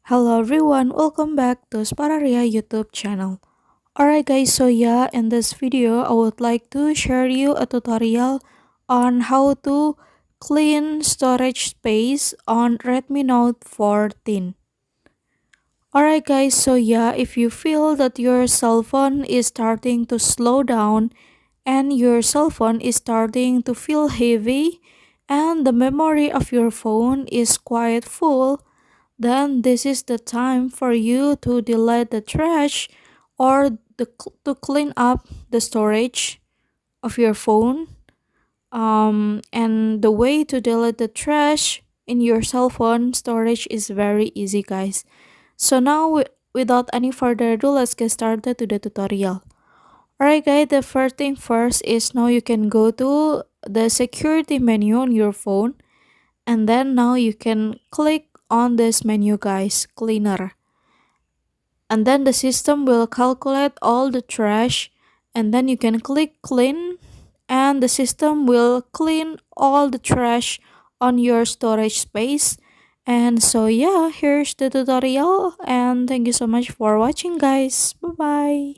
Hello everyone, welcome back to Spararia YouTube channel. Alright guys, so yeah, in this video I would like to share you a tutorial on how to clean storage space on Redmi Note 14. Alright guys, so yeah, if you feel that your cell phone is starting to slow down and your cell phone is starting to feel heavy and the memory of your phone is quite full, then this is the time for you to delete the trash or to clean up the storage of your phone. And the way to delete the trash in your cell phone storage is very easy, guys. So now, without any further ado, let's get started to the tutorial. Alright, guys, the first thing first is now you can go to the security menu on your phone, and then now you can click on this menu, guys, cleaner, and then the system will calculate all the trash, and then you can click clean, and the system will clean all the trash on your storage space. And so yeah, here's the tutorial, and thank you so much for watching, guys. Bye bye.